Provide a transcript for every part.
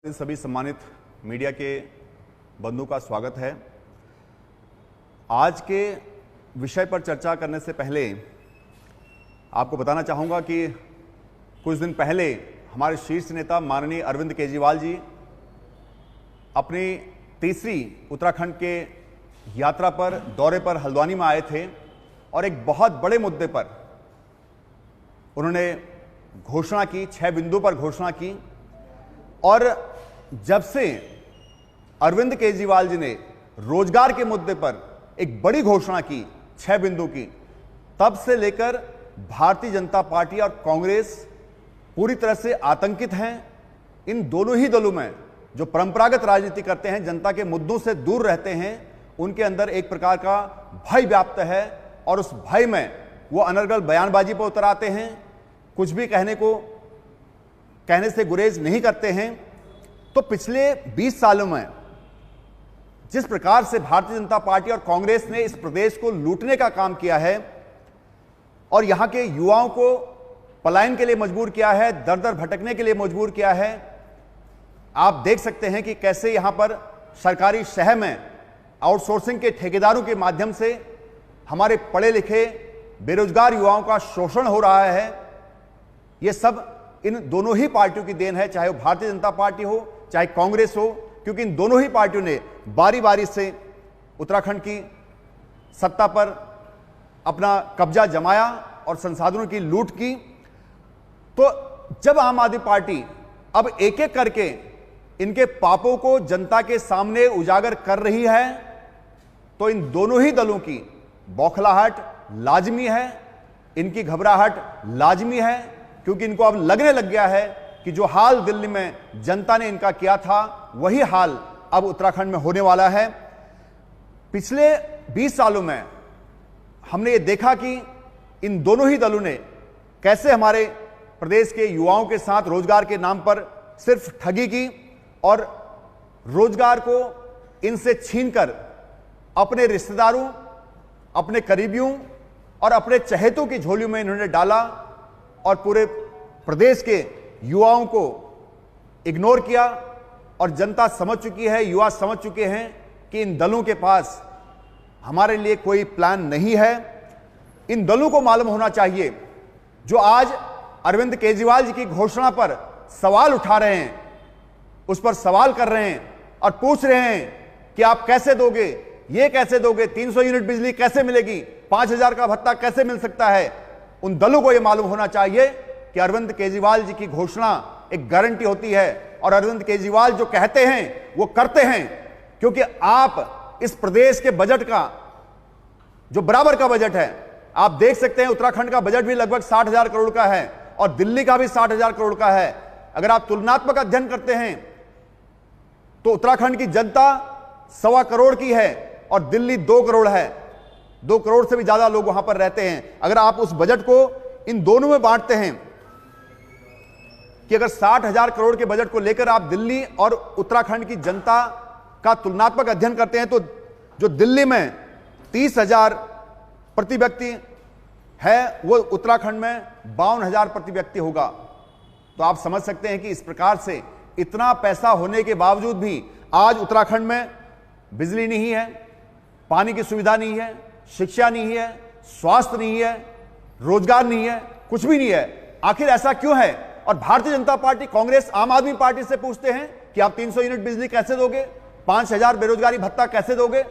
सभी सम्मानित मीडिया के बंधु का स्वागत है। आज के विषय पर चर्चा करने से पहले आपको बताना चाहूँगा कि कुछ दिन पहले हमारे शीर्ष नेता माननीय अरविंद केजरीवाल जी अपनी तीसरी उत्तराखंड के यात्रा पर दौरे पर हल्द्वानी में आए थे और एक बहुत बड़े मुद्दे पर उन्होंने घोषणा की, 6 बिंदु पर घोषणा की। और जब से अरविंद केजरीवाल जी ने रोजगार के मुद्दे पर एक बड़ी घोषणा की 6 बिंदु की, तब से लेकर भारतीय जनता पार्टी और कांग्रेस पूरी तरह से आतंकित हैं। इन दोनों ही दलों में जो परंपरागत राजनीति करते हैं, जनता के मुद्दों से दूर रहते हैं, उनके अंदर एक प्रकार का भय व्याप्त है और उस भय में वो अनर्गल बयानबाजी पर उतर आते हैं, कुछ भी कहने से गुरेज नहीं करते हैं। तो पिछले 20 सालों में जिस प्रकार से भारतीय जनता पार्टी और कांग्रेस ने इस प्रदेश को लूटने का काम किया है और यहां के युवाओं को पलायन के लिए मजबूर किया है, दर दर भटकने के लिए मजबूर किया है। आप देख सकते हैं कि कैसे यहां पर सरकारी शहर में आउटसोर्सिंग के ठेकेदारों के माध्यम से हमारे पढ़े लिखे बेरोजगार युवाओं का शोषण हो रहा है। यह सब इन दोनों ही पार्टियों की देन है, चाहे वो भारतीय जनता पार्टी हो चाहे कांग्रेस हो, क्योंकि इन दोनों ही पार्टियों ने बारी बारी से उत्तराखंड की सत्ता पर अपना कब्जा जमाया और संसाधनों की लूट की। तो जब आम आदमी पार्टी अब एक एक करके इनके पापों को जनता के सामने उजागर कर रही है, तो इन दोनों ही दलों की बौखलाहट लाजमी है, इनकी घबराहट लाजमी है, क्योंकि इनको अब लगने लग गया है कि जो हाल दिल्ली में जनता ने इनका किया था वही हाल अब उत्तराखंड में होने वाला है। पिछले 20 सालों में हमने ये देखा कि इन दोनों ही दलों ने कैसे हमारे प्रदेश के युवाओं के साथ रोजगार के नाम पर सिर्फ ठगी की और रोजगार को इनसे छीनकर अपने रिश्तेदारों, अपने करीबियों और अपने चहेतों की झोलियों में इन्होंने डाला और पूरे प्रदेश के युवाओं को इग्नोर किया। और जनता समझ चुकी है, युवा समझ चुके हैं कि इन दलों के पास हमारे लिए कोई प्लान नहीं है। इन दलों को मालूम होना चाहिए, जो आज अरविंद केजरीवाल जी की घोषणा पर सवाल उठा रहे हैं, उस पर सवाल कर रहे हैं और पूछ रहे हैं कि आप कैसे दोगे, ये कैसे दोगे, 300 यूनिट बिजली कैसे मिलेगी, 5000 का भत्ता कैसे मिल सकता है। उन दलों को यह मालूम होना चाहिए कि अरविंद केजरीवाल जी की घोषणा एक गारंटी होती है और अरविंद केजरीवाल जो कहते हैं वो करते हैं। क्योंकि आप इस प्रदेश के बजट का जो बराबर का बजट है, आप देख सकते हैं उत्तराखंड का बजट भी लगभग 60,000 करोड़ का है और दिल्ली का भी 60,000 करोड़ का है। अगर आप तुलनात्मक अध्ययन करते हैं तो उत्तराखंड की जनता 1.25 करोड़ की है और दिल्ली 2 करोड़ है, 2 करोड़ से भी ज्यादा लोग वहां पर रहते हैं। अगर आप उस बजट को इन दोनों में बांटते हैं कि अगर 60,000 करोड़ के बजट को लेकर आप दिल्ली और उत्तराखंड की जनता का तुलनात्मक अध्ययन करते हैं, तो जो दिल्ली में 30,000 प्रति व्यक्ति है वो उत्तराखंड में 52,000 प्रति व्यक्ति होगा। तो आप समझ सकते हैं कि इस प्रकार से इतना पैसा होने के बावजूद भी आज उत्तराखंड में बिजली नहीं है, पानी की सुविधा नहीं है, शिक्षा नहीं है, स्वास्थ्य नहीं है, रोजगार नहीं है, कुछ भी नहीं है। आखिर ऐसा क्यों है? और भारतीय जनता पार्टी, कांग्रेस, आम आदमी पार्टी से पूछते हैं कि आप 300 यूनिट बिजली कैसे दोगे, 5000 बेरोजगारी भत्ता कैसे दोगे।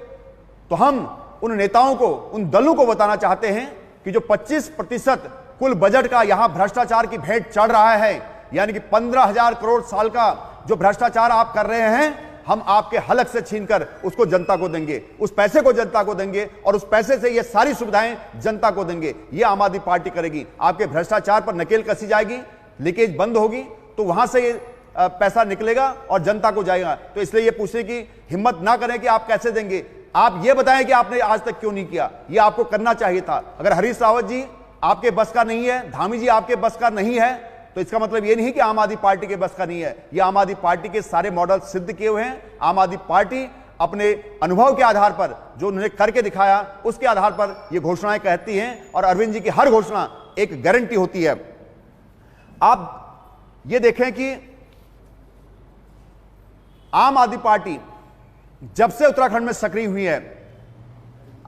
तो हम उन नेताओं को, उन दलों को बताना चाहते हैं कि जो 25% कुल बजट का यहां भ्रष्टाचार की भेंट चढ़ रहा है, यानी कि 15,000 करोड़ साल का जो भ्रष्टाचार आप कर रहे हैं, हम आपके हलक से छीनकर उसको जनता को देंगे, उस पैसे को जनता को देंगे और उस पैसे से ये सारी सुविधाएं जनता को देंगे। ये आम आदमी पार्टी करेगी। आपके भ्रष्टाचार पर नकेल कसी जाएगी, लीकेज बंद होगी, तो वहां से ये पैसा निकलेगा और जनता को जाएगा। तो इसलिए ये पूछने की हिम्मत ना करें कि आप कैसे देंगे। आप ये बताएं कि आपने आज तक क्यों नहीं किया। ये आपको करना चाहिए था। अगर हरीश रावत जी आपके बस का नहीं है, धामी जी आपके बस का नहीं है, तो इसका मतलब ये नहीं कि आम आदमी पार्टी के बस का नहीं है। ये आम आदमी पार्टी के सारे मॉडल सिद्ध किए हुए हैं। आम आदमी पार्टी अपने अनुभव के आधार पर, जो उन्होंने करके दिखाया, उसके आधार पर ये घोषणाएं कहती हैं और अरविंद जी की हर घोषणा एक गारंटी होती है। आप ये देखें कि आम आदमी पार्टी जब से उत्तराखंड में सक्रिय हुई है,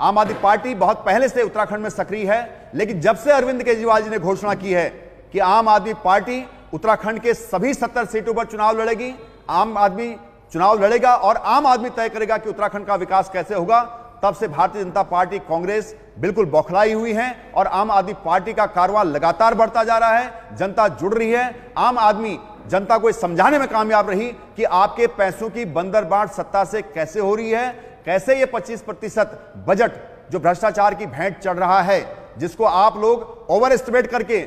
आम आदमी पार्टी बहुत पहले से उत्तराखंड में सक्रिय है, लेकिन जब से अरविंद केजरीवाल जी ने घोषणा की है कि आम आदमी पार्टी उत्तराखंड के सभी 70 सीटों पर चुनाव लड़ेगी, आम आदमी चुनाव लड़ेगा और आम आदमी तय करेगा कि उत्तराखंड का विकास कैसे होगा, तब से भारतीय जनता पार्टी, कांग्रेस बिल्कुल बौखलाई हुई है और आम आदमी पार्टी का कारवां लगातार बढ़ता जा रहा है। जनता जुड़ रही है। आम आदमी जनता को समझाने में कामयाब रही कि आपके पैसों की बंदरबांट सत्ता से कैसे हो रही है, कैसे ये 25% बजट जो भ्रष्टाचार की भेंट चढ़ रहा है, जिसको आप लोग ओवर एस्टिमेट करके,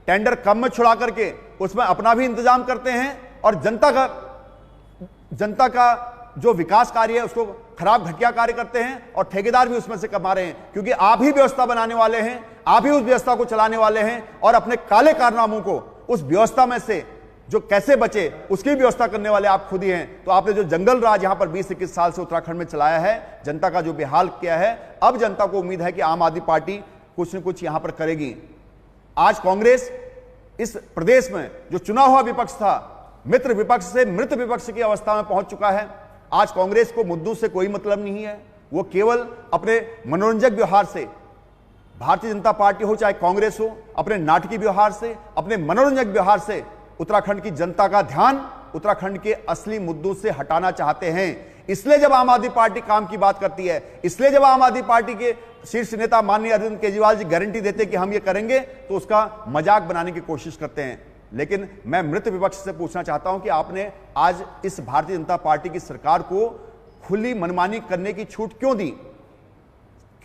टेंडर कम में छुड़ा करके उसमें अपना भी इंतजाम करते हैं और जनता का जो विकास कार्य है उसको खराब घटिया कार्य करते हैं और ठेकेदार भी उसमें से कमा रहे हैं, क्योंकि आप ही व्यवस्था बनाने वाले हैं, आप ही उस व्यवस्था को चलाने वाले हैं और अपने काले कारनामों को उस व्यवस्था में से जो कैसे बचे उसकी व्यवस्था करने वाले आप खुद ही हैं। तो आपने जो जंगल राज यहां पर 20-21 साल से उत्तराखंड में चलाया है, जनता का जो बेहाल किया है, अब जनता को उम्मीद है कि आम आदमी पार्टी कुछ न कुछ यहां पर करेगी। आज कांग्रेस इस प्रदेश में जो चुना हुआ विपक्ष था, मित्र विपक्ष से मृत विपक्ष की अवस्था में पहुंच चुका है। आज कांग्रेस को मुद्दों से कोई मतलब नहीं है, वो केवल अपने मनोरंजक व्यवहार से, भारतीय जनता पार्टी हो चाहे कांग्रेस हो, अपने नाटकीय व्यवहार से, अपने मनोरंजक व्यवहार से उत्तराखंड की जनता का ध्यान उत्तराखंड के असली मुद्दों से हटाना चाहते हैं। इसलिए जब आम आदमी पार्टी काम की बात करती है, इसलिए जब आम आदमी पार्टी के शीर्ष नेता माननीय अरविंद केजरीवाल जी गारंटी देते हैं कि हम ये करेंगे, तो उसका मजाक बनाने की कोशिश करते हैं। लेकिन मैं मृत विपक्ष से पूछना चाहता हूं कि आपने आज इस भारतीय जनता पार्टी की सरकार को खुली मनमानी करने की छूट क्यों दी?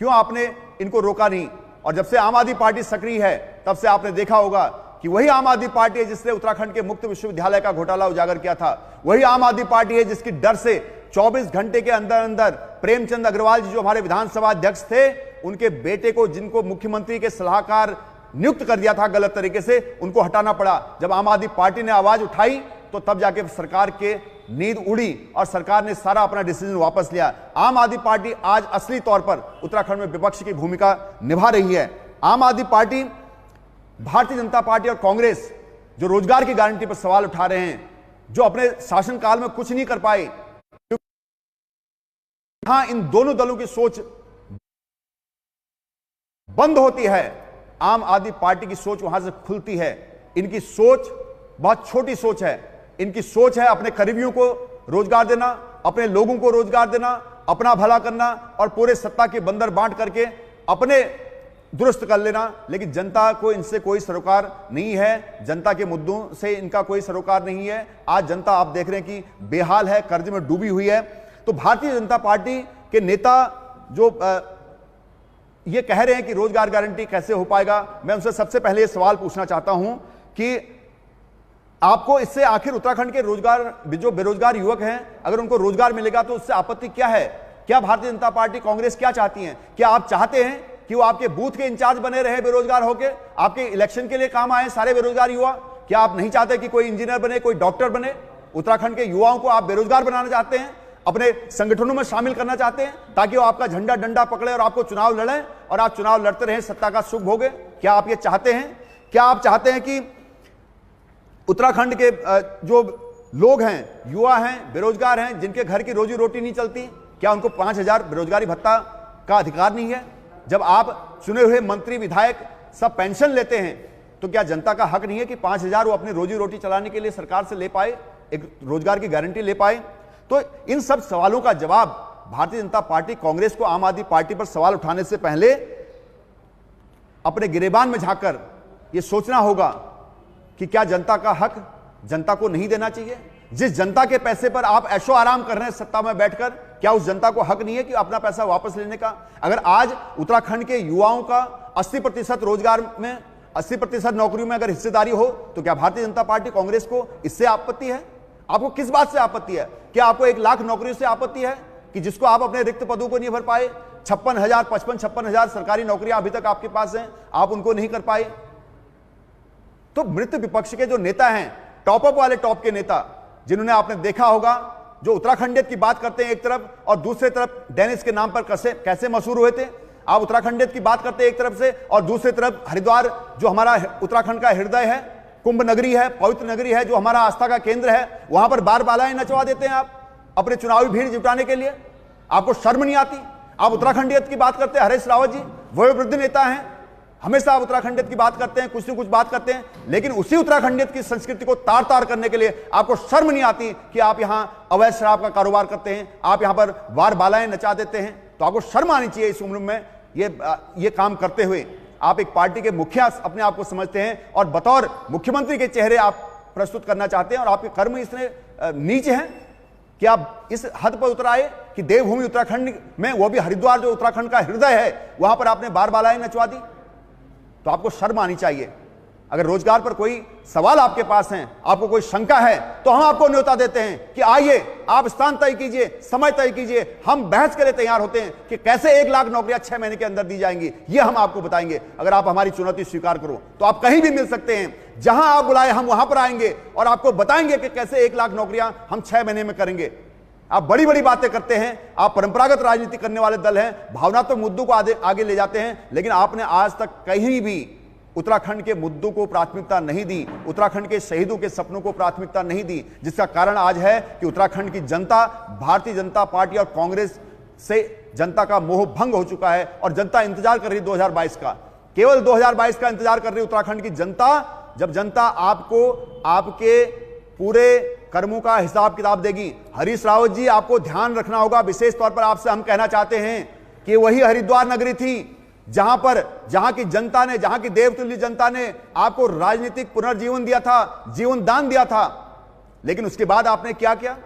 क्यों आपने इनको रोका नहीं? और जब से आम आदमी पार्टी सक्रिय है, तब से आपने देखा होगा कि वही आम आदमी पार्टी है जिसने उत्तराखंड के मुक्त विश्वविद्यालय का घोटाला उजागर किया था, वही आम आदमी पार्टी है जिसकी डर से 24 घंटे के अंदर अंदर प्रेमचंद अग्रवाल जी जो हमारे विधानसभा अध्यक्ष थे, उनके बेटे को, जिनको मुख्यमंत्री के सलाहकार नियुक्त कर दिया था गलत तरीके से, उनको हटाना पड़ा। जब आम आदमी पार्टी ने आवाज उठाई तो तब जाके सरकार के नींद उड़ी और सरकार ने सारा अपना डिसीजन वापस लिया। आम आदमी पार्टी आज असली तौर पर उत्तराखंड में विपक्ष की भूमिका निभा रही है। आम आदमी पार्टी, भारतीय जनता पार्टी और कांग्रेस जो रोजगार की गारंटी पर सवाल उठा रहे हैं, जो अपने शासनकाल में कुछ नहीं कर पाए, यहां इन दोनों दलों की सोच बंद होती है, आम आदमी पार्टी की सोच वहां से खुलती है। इनकी सोच बहुत छोटी सोच है। इनकी सोच है अपने करीबियों को रोजगार देना, अपने लोगों को रोजगार देना, अपना भला करना और पूरे सत्ता के बंदर बांट करके अपने दुरुस्त कर लेना। लेकिन जनता को इनसे कोई सरोकार नहीं है, जनता के मुद्दों से इनका कोई सरोकार नहीं है। आज जनता आप देख रहे हैं कि बेहाल है, कर्ज में डूबी हुई है। तो भारतीय जनता पार्टी के नेता जो ये कह रहे हैं कि रोजगार गारंटी कैसे हो पाएगा, मैं उनसे सबसे पहले ये सवाल पूछना चाहता हूं कि आपको इससे आखिर उत्तराखंड के जो बेरोजगार युवक हैं, अगर उनको रोजगार मिलेगा तो उससे आपत्ति क्या है? क्या भारतीय जनता पार्टी, कांग्रेस क्या चाहती है? क्या आप चाहते हैं कि वो आपके बूथ के इंचार्ज बने रहे बेरोजगार होके, आपके इलेक्शन के लिए काम आए सारे बेरोजगार युवा? क्या आप नहीं चाहते कि कोई इंजीनियर बने, कोई डॉक्टर बने? उत्तराखंड के युवाओं को आप बेरोजगार बनाना चाहते हैं, अपने संगठनों में शामिल करना चाहते हैं, ताकि वो आपका झंडा डंडा पकड़े और आपको चुनाव लड़ें और आप चुनाव लड़ते रहें, सत्ता का सुख भोगे? क्या आप ये चाहते हैं? क्या आप चाहते हैं कि उत्तराखंड के जो लोग हैं, युवा हैं, बेरोजगार हैं, जिनके घर की रोजी रोटी नहीं चलती, क्या उनको 5,000 बेरोजगारी भत्ता का अधिकार नहीं है? जब आप चुने हुए मंत्री विधायक सब पेंशन लेते हैं, तो क्या जनता का हक नहीं है कि 5,000 वो अपनी रोजी रोटी चलाने के लिए सरकार से ले पाए, एक रोजगार की गारंटी ले पाए? तो इन सब सवालों का जवाब भारतीय जनता पार्टी, कांग्रेस को आम आदमी पार्टी पर सवाल उठाने से पहले अपने गिरेबान में झांककर यह सोचना होगा कि क्या जनता का हक जनता को नहीं देना चाहिए? जिस जनता के पैसे पर आप ऐशो आराम कर रहे हैं सत्ता में बैठकर, क्या उस जनता को हक नहीं है कि अपना पैसा वापस लेने का? अगर आज उत्तराखंड के युवाओं का 80% रोजगार में, 80% नौकरियों में अगर हिस्सेदारी हो, तो क्या भारतीय जनता पार्टी, कांग्रेस को इससे आपत्ति है? आपको किस बात से आपत्ति है? क्या आपको 1 लाख नौकरियों से आपत्ति है कि जिसको आप अपने रिक्त पदों को नहीं भर पाए? 56,000 सरकारी नौकरियां अभी तक आपके पास हैं, आप उनको नहीं कर पाए। तो मृत विपक्ष के जो नेता हैं, टॉप अप वाले टॉप के नेता, जिन्होंने आपने देखा होगा, जो उत्तराखंडियत की बात करते हैं एक तरफ और दूसरे तरफ डेनिस के नाम पर कैसे मशहूर हुए थे। आप उत्तराखंडियत की बात करते हैं एक तरफ से और दूसरी तरफ हरिद्वार जो हमारा उत्तराखंड का हृदय है, कुंभ नगरी है, पवित्र नगरी है, जो हमारा आस्था का केंद्र है, वहां पर बार बालाएं नचवा देते हैं आप। अपने चुनावी भीड़ जुटाने के लिए? आपको शर्म नहीं आती? आप उत्तराखंडियत की बात करते हैं, हरीश रावत जी वयोवृद्ध नेता हैं, हमेशा आप उत्तराखंडियत की बात करते हैं, कुछ न कुछ बात करते हैं, लेकिन उसी उत्तराखंडियत की संस्कृति को तार तार करने के लिए आपको शर्म नहीं आती कि आप यहां अवैध शराब का कारोबार करते हैं, आप यहां पर वार बालाएं नचा देते हैं? तो आपको शर्म आनी चाहिए इस उम्र में ये काम करते हुए। आप एक पार्टी के मुखिया अपने आप को समझते हैं और बतौर मुख्यमंत्री के चेहरे आप प्रस्तुत करना चाहते हैं, और आपके कर्म इतने नीच हैं कि आप इस हद पर उतर आए कि देवभूमि उत्तराखंड में, वो भी हरिद्वार जो उत्तराखंड का हृदय है, वहां पर आपने बार बालाएं नचवा दी। तो आपको शर्म आनी चाहिए। अगर रोजगार पर कोई सवाल आपके पास है, आपको कोई शंका है, तो हम आपको न्योता देते हैं कि आइए, आप स्थान तय कीजिए, समय तय कीजिए, हम बहस के लिए तैयार होते हैं कि कैसे 1 लाख नौकरियां 6 महीने के अंदर दी जाएंगी, ये हम आपको बताएंगे। अगर आप हमारी चुनौती स्वीकार करो तो आप कहीं भी मिल सकते हैं, जहां आप बुलाए हम वहां पर आएंगे और आपको बताएंगे कि कैसे 1 लाख नौकरियां हम 6 महीने में करेंगे। आप बड़ी बड़ी बातें करते हैं, आप परंपरागत राजनीति करने वाले दल हैं, भावनात्मक मुद्दों को आगे ले जाते हैं, लेकिन आपने आज तक कहीं भी उत्तराखंड के मुद्दों को प्राथमिकता नहीं दी, उत्तराखंड के शहीदों के सपनों को प्राथमिकता नहीं दी, जिसका कारण आज है कि उत्तराखंड की जनता भारतीय जनता पार्टी और कांग्रेस से जनता का मोह भंग हो चुका है और जनता इंतजार कर रही 2022 का, केवल 2022 का इंतजार कर रही उत्तराखंड की जनता। जब जनता आपको आपके पूरे कर्मों का हिसाब किताब देगी। हरीश रावत जी, आपको ध्यान रखना होगा, विशेष तौर पर आपसे हम कहना चाहते हैं कि वही हरिद्वार नगरी थी जहां की जनता ने, जहां की देवतुल्य जनता ने आपको राजनीतिक पुनर्जीवन दिया था, जीवन दान दिया था, लेकिन उसके बाद आपने क्या किया?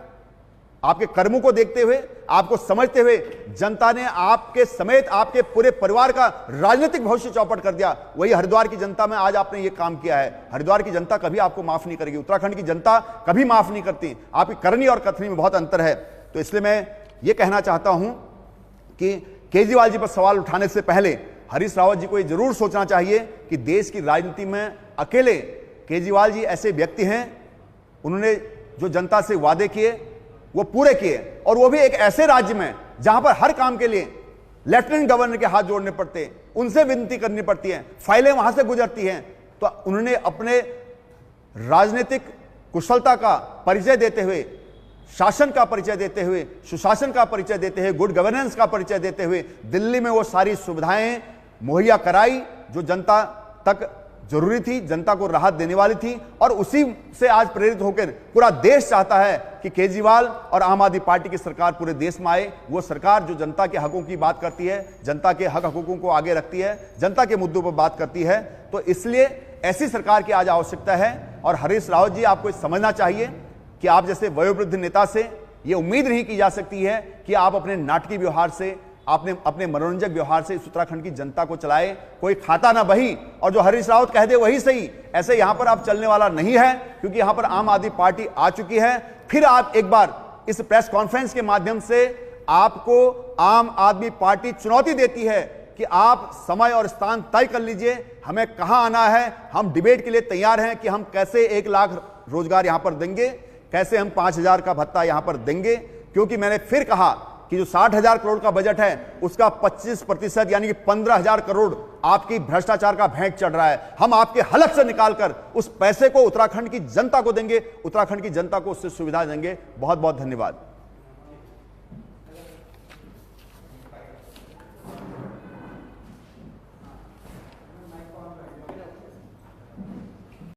आपके कर्मों को देखते हुए, आपको समझते हुए जनता ने आपके समेत आपके पूरे परिवार का राजनीतिक भविष्य चौपट कर दिया। वही हरिद्वार की जनता में आज आपने ये काम किया है। हरिद्वार की जनता कभी आपको माफ नहीं करेगी, उत्तराखंड की जनता कभी माफ नहीं करती। आपकी करनी और कथनी में बहुत अंतर है। तो इसलिए मैं ये कहना चाहता हूं कि केजरीवाल जी पर सवाल उठाने से पहले हरीश रावत जी को ये जरूर सोचना चाहिए कि देश की राजनीति में अकेले केजरीवाल जी ऐसे व्यक्ति हैं, उन्होंने जो जनता से वादे किए वो पूरे किए, और वो भी एक ऐसे राज्य में जहां पर हर काम के लिए लेफ्टिनेंट गवर्नर के हाथ जोड़ने पड़ते हैं, उनसे विनती करनी पड़ती है, फाइलें वहां से गुजरती हैं। तो उन्होंने अपने राजनीतिक कुशलता का परिचय देते हुए, शासन का परिचय देते हुए, सुशासन का परिचय देते हुए, गुड गवर्नेंस का परिचय देते हुए दिल्ली में वो सारी सुविधाएं मुहैया कराई जो जनता तक जरूरी थी, जनता को राहत देने वाली थी। और उसी से आज प्रेरित होकर पूरा देश चाहता है कि केजरीवाल और आम आदमी पार्टी की सरकार पूरे देश में आए। वो सरकार जो जनता के हकों की बात करती है, जनता के हक हकूकों को आगे रखती है, जनता के मुद्दों पर बात करती है। तो इसलिए ऐसी सरकार की आज आवश्यकता है। और हरीश रावत जी, आपको समझना चाहिए कि आप जैसे वयोवृद्ध नेता से यह उम्मीद नहीं की जा सकती है कि आप अपने नाटकीय व्यवहार से, आपने अपने मनोरंजक व्यवहार से इस उत्तराखंड की जनता को चलाए। कोई खाता ना बही, और जो हरीश रावत कह दे वही सही, ऐसे यहां पर आप चलने वाला नहीं है, क्योंकि यहां पर आम आदमी पार्टी आ चुकी है। फिर आप एक बार इस प्रेस कॉन्फ्रेंस के माध्यम से आपको आम आदमी पार्टी चुनौती देती है कि आप समय और स्थान तय कर लीजिए, हमें कहां आना है। हम डिबेट के लिए तैयार हैं कि हम कैसे 1 लाख रोजगार यहां पर देंगे, कैसे हम 5,000 का भत्ता यहां पर देंगे। क्योंकि मैंने फिर कहा कि जो 60,000 करोड़ का बजट है उसका 25% यानी कि 15,000 करोड़ आपकी भ्रष्टाचार का भेंट चढ़ रहा है। हम आपके हलक से निकालकर उस पैसे को उत्तराखंड की जनता को देंगे, उत्तराखंड की जनता को उससे सुविधा देंगे। बहुत बहुत धन्यवाद।